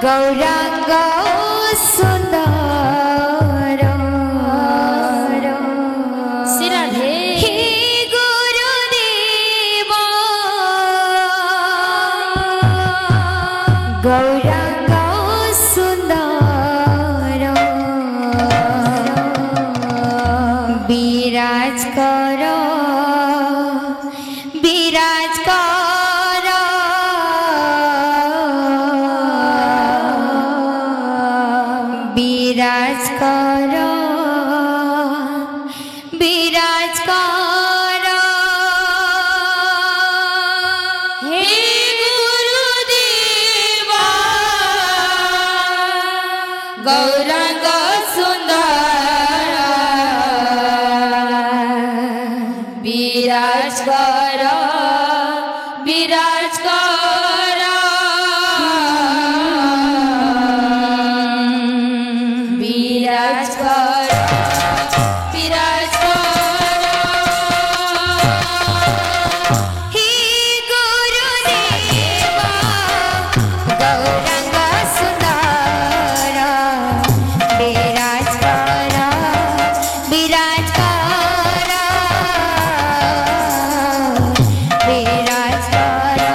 गौरांग सुंदर श्रीराधे हे गुरुदेव गौरांग सुंदर विराज कर विराज कर विराज कर विराज कर हे गुरुदेवा गौरांग सुंदर विराज कर विराज कर विराज कर विराज कर हे गुरुदेव गौरांग सुंदर विराज कर विराज कर विराज कर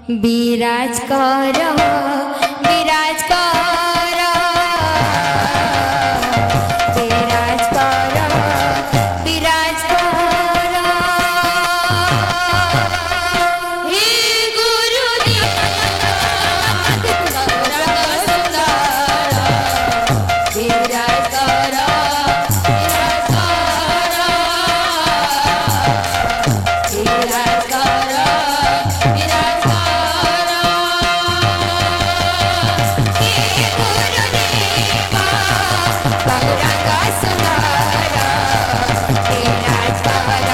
বিরাজ কর বিরাজ কর বিরাজ কর বিরাজ কর হে গুরুদেব গৌরাঙ্গ সুন্দর বিরাজ কর বিরাজ কর বিরাজ কর হে গুরুদেব গৌরাঙ্গ সুন্দর বিরাজ কর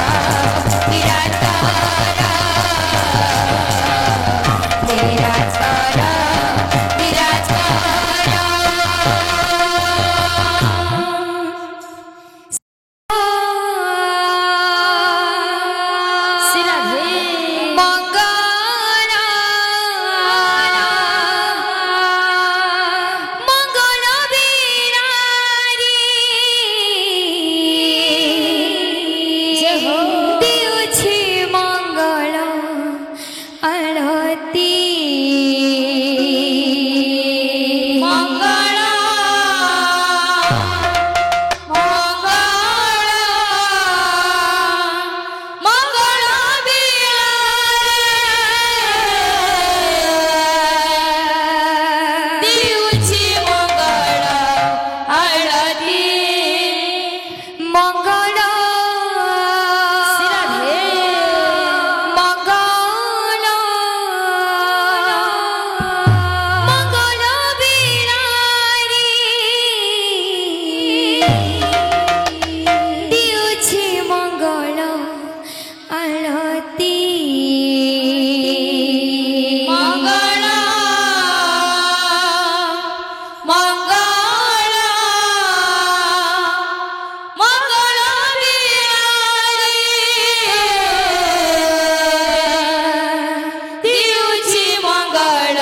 বিরাজ কর বিরাজ কর বিরাজ কর শ্রী মঙ্গল মঙ্গল বিরারি জয় হো। দিউছি মঙ্গল আরতি মঙ্গল মঙ্গল মঙ্গল দিউছি মঙ্গল আরতি মঙ্গল শ্রী মঙ্গল মঙ্গল বিরারি দিউছি মঙ্গল আরতি মঙ্গল মঙ্গল মঙ্গল দিউছি মঙ্গল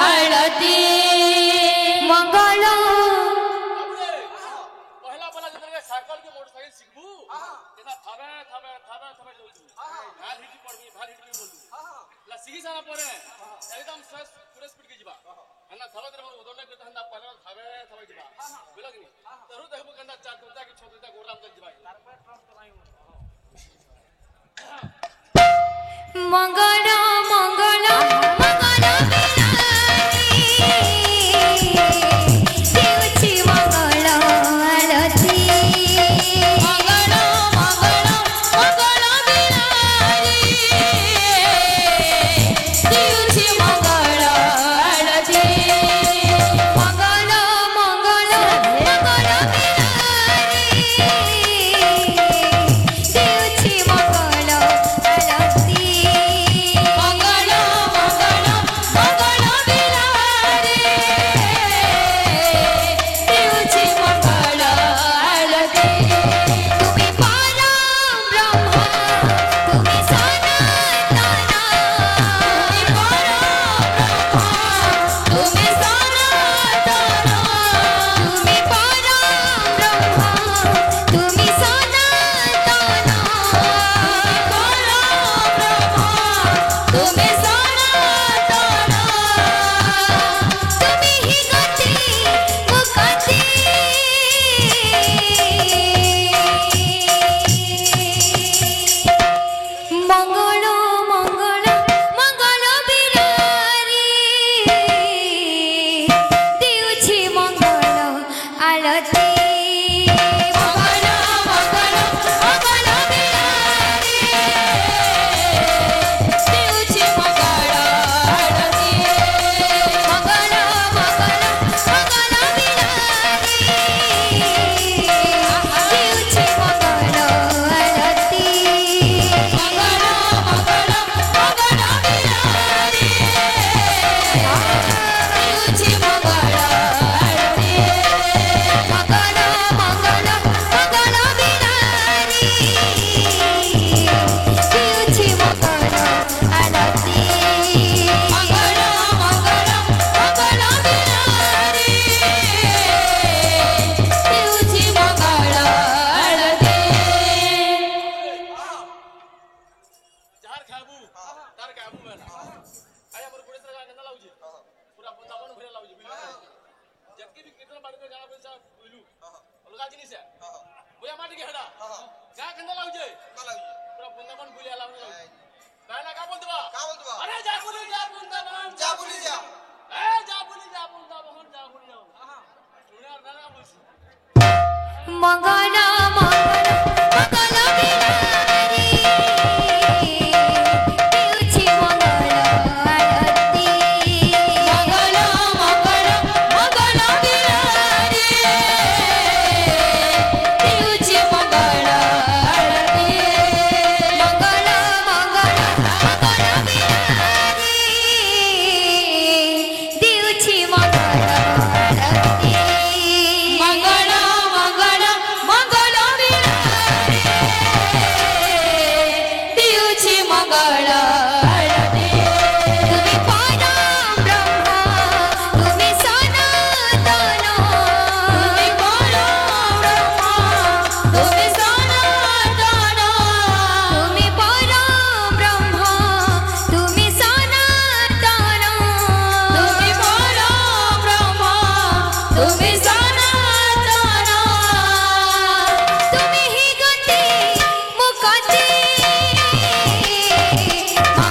আরতি মঙ্গল पहला वाला जिंदगी साइकिल के मोटरसाइकिल सीखबू एना थाबे थाबे थाबे थाबे चलबू भाल हिटी पड़बी भाल हिटी बोलबू ला सीखी जाना पड़े एकदम स्ट्रेस पूरे स्पीड के जिबा एना थाबे तेरे उदोले के हंदा पहला थाबे थाबे जिबा बोला कि तरू देखबू कंदा चार दोता की छोटा गोराम तक जिबा মঙ্গল মঙ্গল মঙ্গল দিউছি মঙ্গল আরতি মঙ্গল মঙ্গল মঙ্গল দিউছি মঙ্গল আরতি মঙ্গল মঙ্গল মঙ্গল দিউছি মঙ্গল আরতি মঙ্গল মঙ্গল মঙ্গল দিউছি মঙ্গল আরতি তুমি পরম ব্রহ্ম তুমি সনাতন তুমি সনাতন তুমি পরম ব্রহ্ম তুমি সনাতন তুমি সনাতন তুমি হি গতি মুক্তি মঙ্গল মঙ্গল মঙ্গল বিরারি দিউছি মঙ্গল আরতি মঙ্গল মঙ্গল মঙ্গল দিউছি মঙ্গল আরতি মঙ্গল মঙ্গল মঙ্গল বিরারি দিউছি মঙ্গল আরতি মঙ্গল মঙ্গল মঙ্গল দিউছি মঙ্গল আরতি মঙ্গল মঙ্গল মঙ্গল বিরারি দিউছি মঙ্গল আরতি মঙ্গল মঙ্গল মঙ্গল দিউছি মঙ্গল আরতি जार खाबू तार खाबू वाला ପୁରା ବୃନ୍ଦାବନ ଭଳିଆ ଲାଗୁଛି ବୁଝିଲୁ ଯେତିକି ବି କୀର୍ତ୍ତନ ବାଡ଼ିରେ ଗାଁ ପଇସା ବୁଝିଲୁ ଅଲଗା ଜିନିଷ ବୁଝା ମା ଟିକେ ହେଟା ଗାଁ କେନ୍ତା ଲାଗୁଛି ପୁରା ବୃନ୍ଦାବନ ବୁଲିଆ ଲାଗୁଛି ଗାଁଟା କା ବୋଲୁଥିବା ଆରେ ଯା ବୁଲି ଯା ବୃନ୍ଦାବନ যা বলি যা ଏ ଯା ବୁଲି ଯା ବୃନ୍ଦାବନ ଯା ବୁଲି ଯାଉ ଶୁଣିଆ ନାନା ବলছি মঙ্গল মঙ্গল মঙ্গল বিহারী দিউছি মঙ্গল আরতি মঙ্গল মঙ্গল মঙ্গল বিহারী দিউছি মঙ্গল আরতি মঙ্গল মঙ্গল মঙ্গল বিহারী দিউছি মঙ্গল আরতি মঙ্গল মঙ্গল মঙ্গল বিহারী দিউছি মঙ্গল আরতি তুমি পরম ব্রহ্ম তুমি সনাতন তুমি পরম ব্রহ্ম তুমি সনাতন তুমি পরম ব্রহ্ম তুমি সনাতন তুমি পরম ব্রহ্ম তুমি সনাতন তুমি হি গতি মুকতি মঙ্গল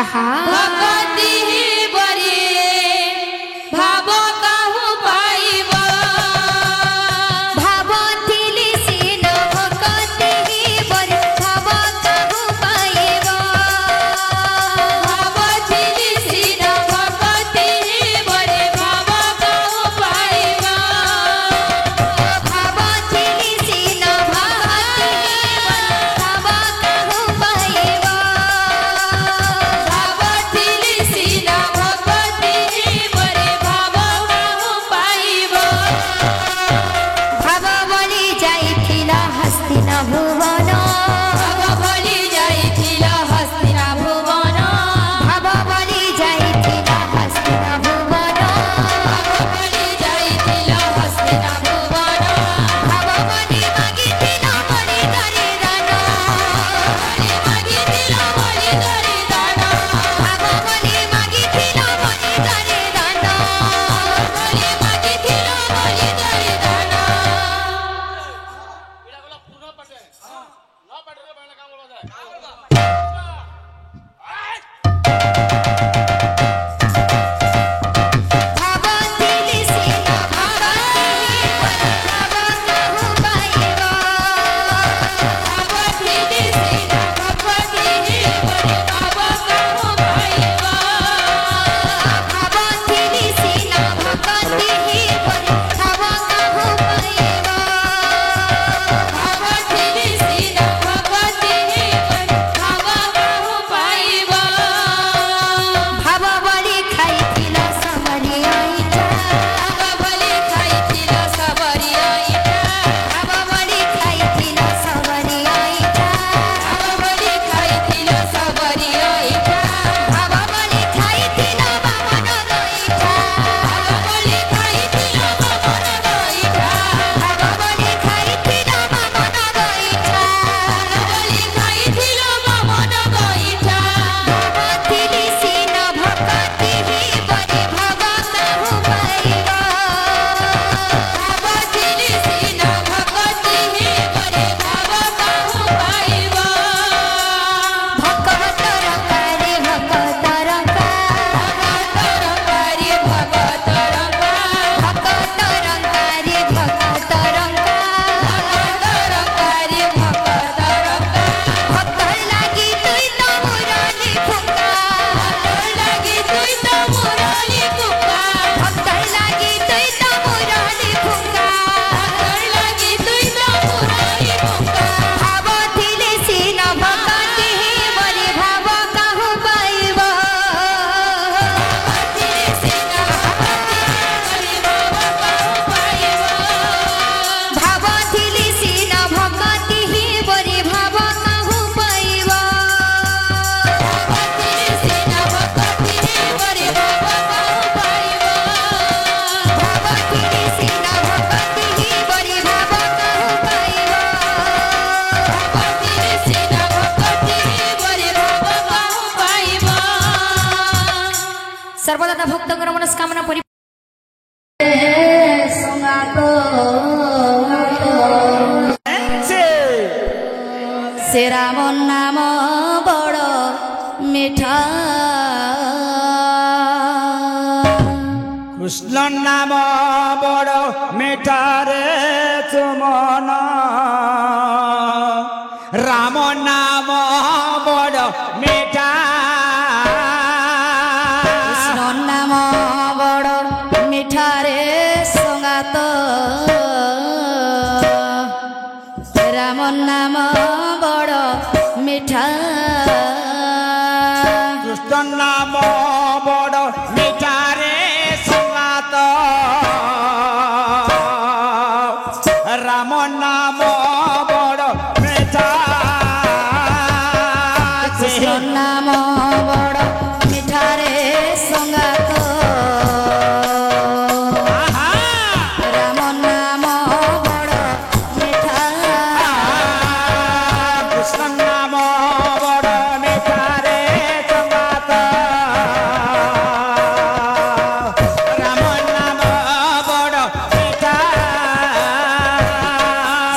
आहा भगति बरे भाव काहू पाइब भावथिली सीन भक्ति बरे भाव काहू पाइब भावथिली सीन भगति बरे भाव काहू पाइब भावथिली सीन भक्ति भाव काहू पाइब भावथिली सीन भगति बरे भाव काहू पाइब भाव बलि जाइथिला हस्तिन भुवन भाव बलि जाइथिला हस्तिना भुवन भाव बलि जाइथिला हस्तिन भुवन भाव बलि जाइथिला हस्तिना भुवन भाव बलि मागिथिला बलि धरि दान बलि मागिथिला बलि धरि दान भाव बलि मागिथिला बलि धरि दान बलि मागिथिला बलि धरि दान এটা গলা পূর্ণ পাটে না পাটে বাইনা কাম বলা যায় भावथिली सीन भक्ति भाव काहू पाइब भावथिली सीन भगति बरे भाव काहू पाइब भावथिली सीन भक्ति भाव काहू पाइब भावथिली सीन भगति बरे भाव काहू पाइब भाव बलि खाइथिला समरिया इटा भाव बलि खाइथिला सबरिया इटा भाव बलि खाइथिला समरिया इटा भाव बलि खाइथिला सबरिया इटा भाव बलि खाइथिला बामन गइठा भाव बलि खाइथिला बामन गइठा भाव बलि खाइथिला बामन गइठा बलि खाइथिला बामन गइठा भावथिली सीन भक्ति बलि भाव काहू पाइब भावथिली सीन भगति बरे भाव काहू पाइब भक्तरकारे भक्तरका भगतरकारि भगतरका भक्तरकारे भक्तरका भगतरकारि भगतरका भक्तर लागि तुई त मुरली फुका भक्तर लागि तुई त मुरली फुका भक्तर लागि तुई त मुरली फुका भक्तर लागि तुई त मुरली फुका भावथिली सीन भक्ति बलि भाव काहू पाइब भावथिली सीन भगति बरे भाव काहू पाइब भावथिली सीन भक्ति बलि भाव काहू पाइब भावथिली सीन भगति बरे भाव काहू पाइब भावथिली सीन भक्ति बलि भाव काहू पाइब भावथिली सीन भगति बरे भाव काहू पाइब सर्वदा भक्तଙ୍କର मनस्कामना परि से राम नाम बड़ मिठा কৃষ্ণ নাম বড় মেটারে চুমন রাম নাম বড় মেটা কৃষ্ণ নাম বড় মিঠা রে সঙ্গাত রাম নাম বড় মিঠা কৃষ্ণ নাম বড় মেটারে সঙ্গাত রাম নাম বড় মেটা কৃষ্ণ নাম বড় মিঠা রে সঙ্গাত আহা রাম নাম বড় মিঠা কৃষ্ণ নাম বড় মেটারে সঙ্গাত রাম নাম বড় মেটা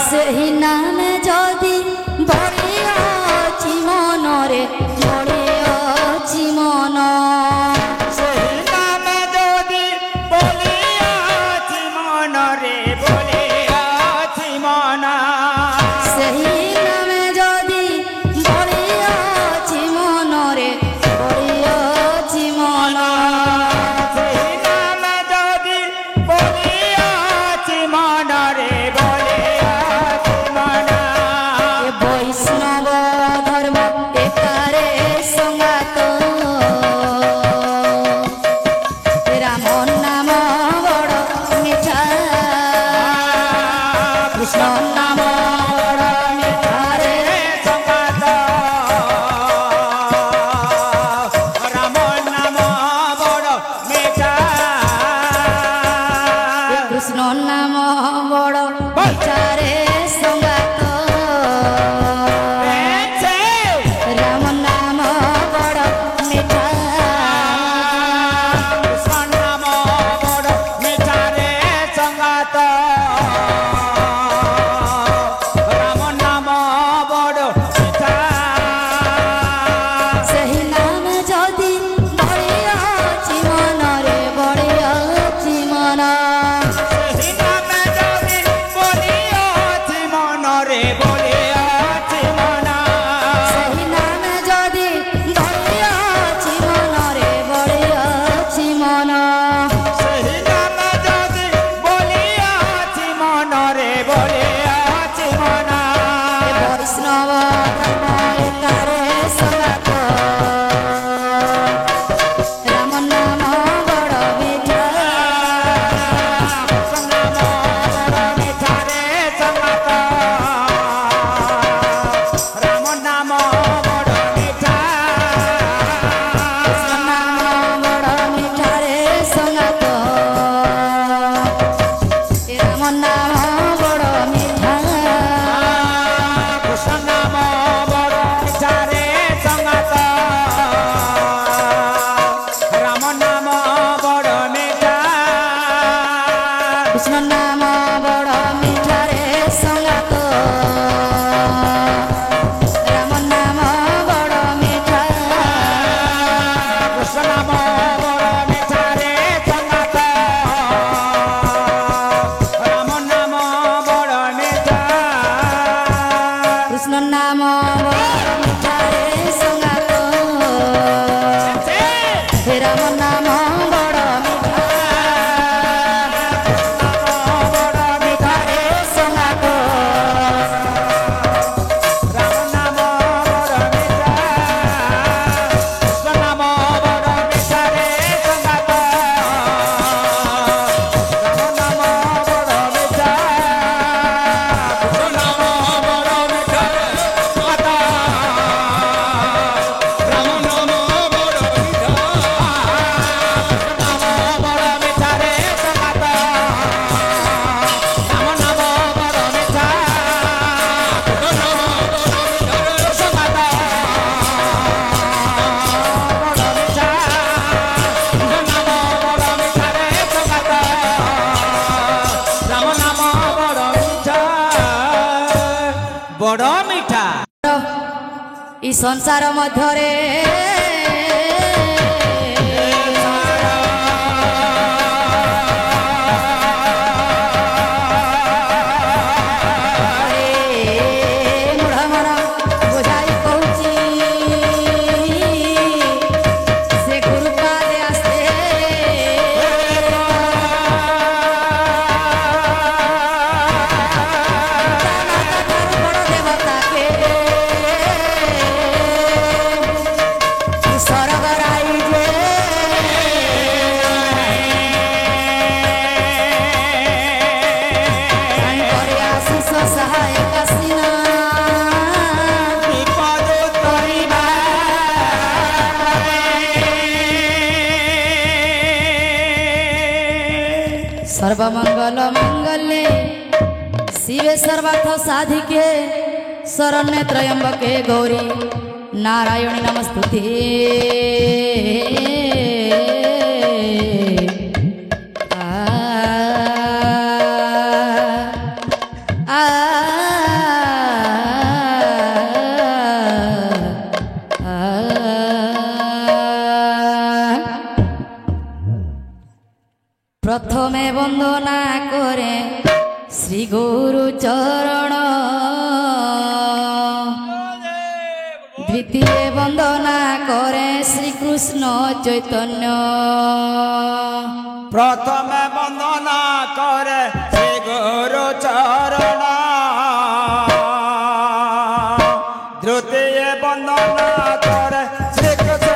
সেই ମିଠାରେ ସଙ୍ଗାତ ରାମ ନାମ ବଡ଼ ମିଠା নাম বড় মিঠারে সঙ্গাত রাম নাম বড় মিঠা ସେହି ନାମ ଯଦି ବଢ଼ିଅଛି ମନରେ ବଢ଼ିଅଛି ମନ সেই নামে যদি বলিয়াছি মনরে বলিয়াছি মনা ସେହି ନାମ ଯଦି ବଢ଼ିଅଛି ମନରେ ବଢ଼ିଅଛି ମନ সেই নামে যদি বলিয়াছি মনরে বলিয়াছি মনা বৈষ্ণব ধর্মে সঙ্গাত রাম নাম বড় মিঠা নাম বড় মিঠারে সঙ্গাত রাম নাম বড় মিঠা নাম বড় মিঠারে সঙ্গাত রাম নাম বড় মিঠা কৃষ্ণ নাম বড় মিঠারে সঙ্গাত রাম নাম বড় মিঠা কৃষ্ণ নাম বড় মিঠারে সঙ্গাত রাম নাম বড় মিঠা কৃষ্ণ নাম বড় মিঠারে সঙ্গাত রাম নাম বড় মিঠা কৃষ্ণ নাম বড় মিঠারে সঙ্গাত রাম নাম বড় মিঠা বড় মিঠারে সঙ্গাত রাম নাম বড় মিঠা কৃষ্ণ নাম বড় মিঠারে সঙ্গাত রাম নাম বড় মিঠা কৃষ্ণ নাম বড় মিঠারে সঙ্গাত রাম নাম বড় মিঠা নাম বড় মিঠারে সঙ্গাত রাম নাম বড় মিঠা বড় মিঠা এই সংসার মধ্যরে ମୂଢ଼ ମନ ବୁଝାଇ କହୁଛି ସେ ଗୁରୁପାଦେ ଆସେ ବଡ଼ ଦେବତାକେ ସରଗରାଇ ଯେ ତାଙ୍କରି ଆଶିଷ ସହାୟକ ସିନା বিপদ তরিবা सर्वमंगल मंगले शिवे सर्वार्थ साधिके शरण्ये त्र्यंबके गौरी नारायणी नमस्तुते आ प्रथमे वंदना करे श्री गुरु चरण द्वितीय वंदना करे श्री कृष्ण चैतन्य প্রথমে বন্দনা করে শ্রী গুরু চরণ দ্বিতীয় বন্দনা করে শ্রী কৃষ্ণ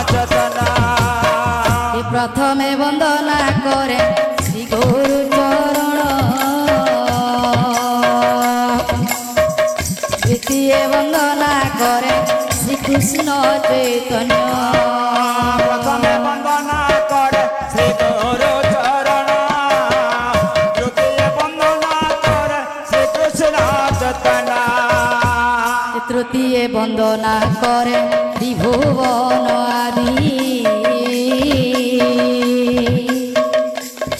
চৈতন্য प्रथमे वंदना करे श्री गुरु चरण द्वितीय वंदना करे श्री कृष्ण चैतन्य প্রথমে বন্দনা করে শ্রী গুরু চরণ দ্বিতীয় বন্দনা করে শ্রী তৃতীয় বন্দনা করে ত্রিভুবন আদি,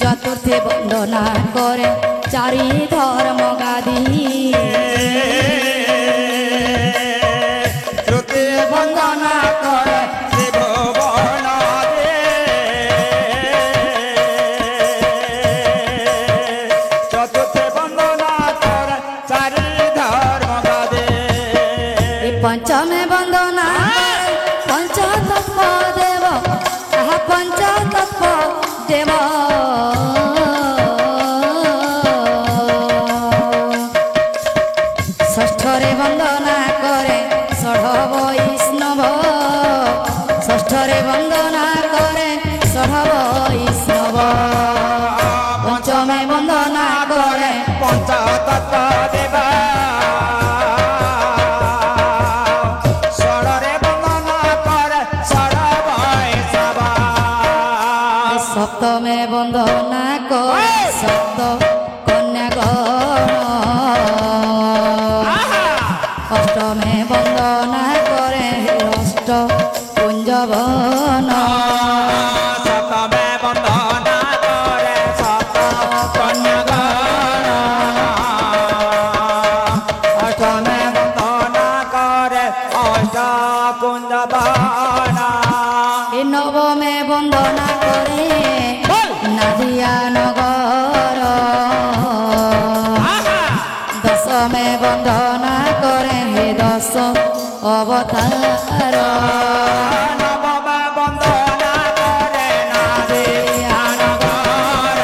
চতুর্থে বন্দনা করে চারি ধর্ম গাদি, তৃতীয় বন্দনা করে ত্রিভুবন আদি, চতুর্থে বন্দনা করে চারি ধর্ম গাদি, পঞ্চমে বন্দনা পঞ্চতত্ত্ব দেব, তাহা পঞ্চতত্ত্ব দেব, ষষ্ঠরে বন্দনা করে ষড় বৈষ্ণব, ষষ্ঠরে বন্দনা করে ষড় বৈষ্ণব, পঞ্চমে বন্দনা করে পঞ্চতত্ত্ব দেবা, ষড়রে বন্দনা করে ষড় বৈষ্ণব, সপ্তমে বন্দনা করে সপ্ত কন্যাগণ, অষ্টমে বন্দনা করে অষ্ট কুঞ্জবন, সপ্তমে বন্দনা করে সপ্ত কন্যাগণ, অষ্টমে বন্দনা করে অষ্ট কুঞ্জবন, নবমে বন্দনা করে নাদিয়া নগর, দশমে বন্দনা করে হে দশ অবতার, নবমে বন্দনা করে নাদিয়া নগর,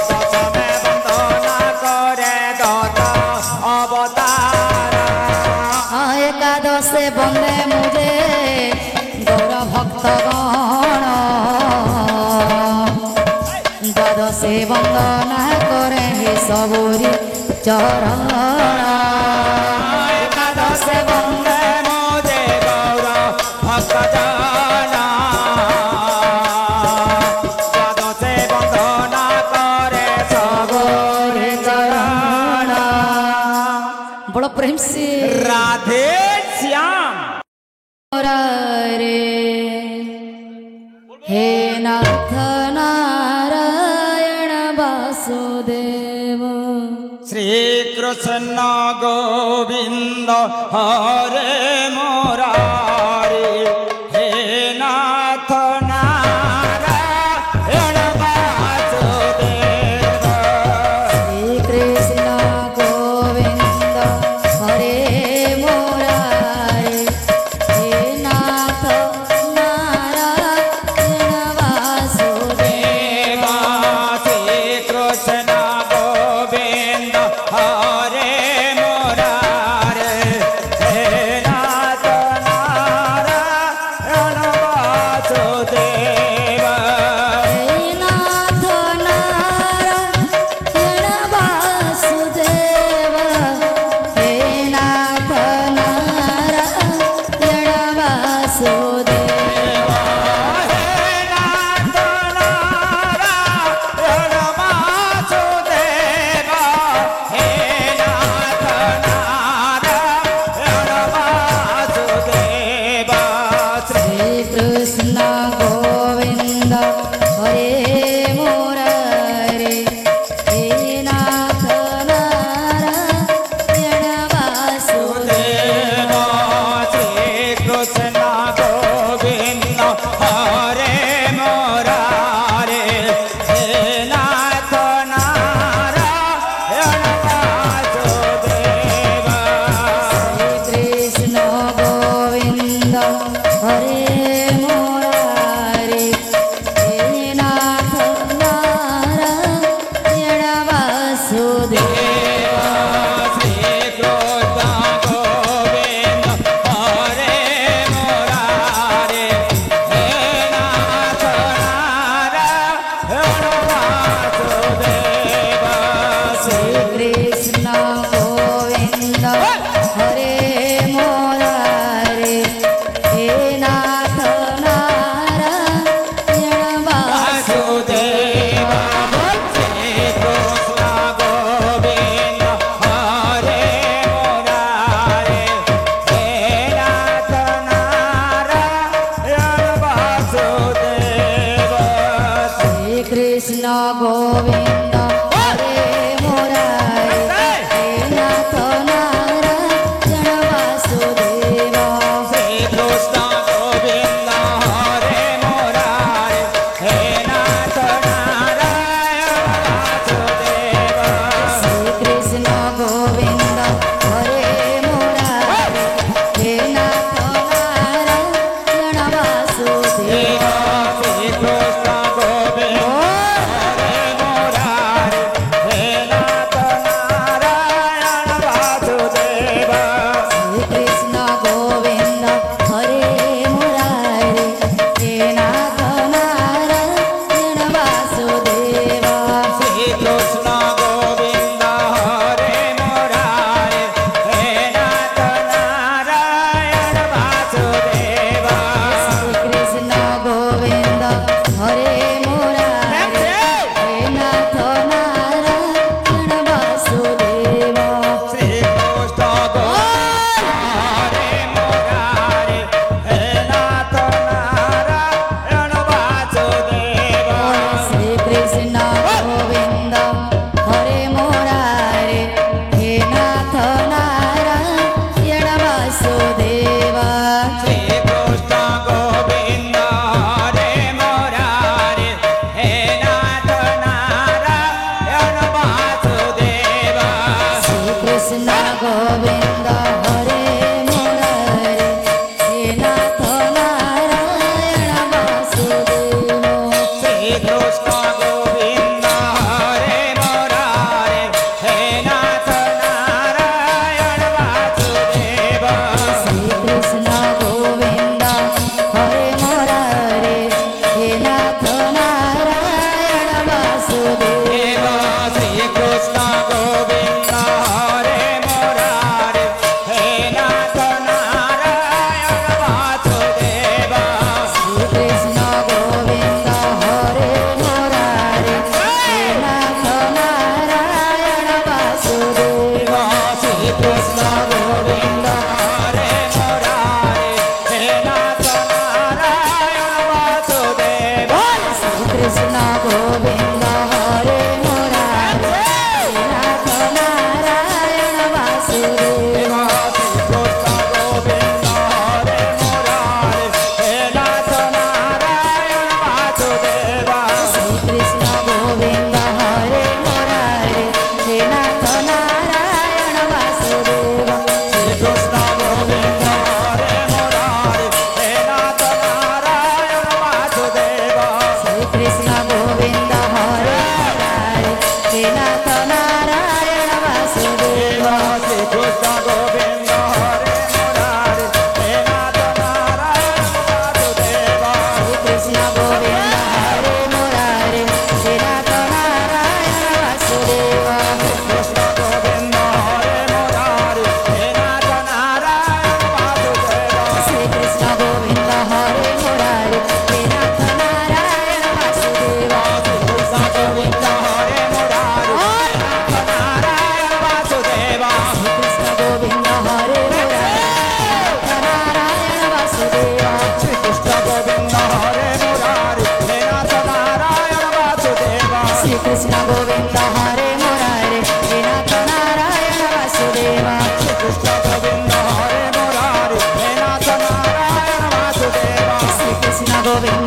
দশমে বন্দনা করে দশ অবতার, একাদশে বন্দে মুজে গৌর ভক্তগণ, দ্বাদশে বন্দনা করে হে সবুরি চরণ, একাদশে বন্দে মোদে গৌর ভক্তজন, দ্বাদশে বন্দনা করে সবরে চরণ, বড় প্রেম সে রাধে শ্যাম। রে হে নাথ নারায়ণ বাসুদেব, শ্রীকৃষ্ণ গোবিন্দ হরে মুরারি, হে নাথ নারায়ণ বাসুদেব, শ্রীকৃষ্ণ গোবিন্দ হরে মুরারি, হে নাথ নারায়ণ বাসুদেব, শ্রীকৃষ্ণ গোবিন্দ হরে মুরারি, হে নাথ নারায়ণ বাসুদেব, হে নাথ নারায়ণ বাসুদেব, হে নাথ নারায়ণ বাসুদেব, শ্রীকৃষ্ণ গোবিন্দ হরে মুরারি, হে নাথ নারায়ণ বাসুদেব, কৃষ্ণ গোবিন্দ হরে মুরারি, হে নাথ নারায়ণ বাসুদেব, শ্রীকৃষ্ণ গোবিন্দ হরে মুরারি, হে নাথ নারায়ণ বাসুদেব, শ্রীকৃষ্ণ গোবিন্দ হরে মুরারি, হে নাথ নারায়ণ বাসুদেব, শ্রীকৃষ্ণ গোবিন্দ হরে মুরারি, হে নাথ নারায়ণ বাসুদেব, শ্রীকৃষ্ণ গোবিন্দ হরে মুরারি,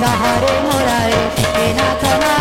गाहरे मोरारे ए नाथ ना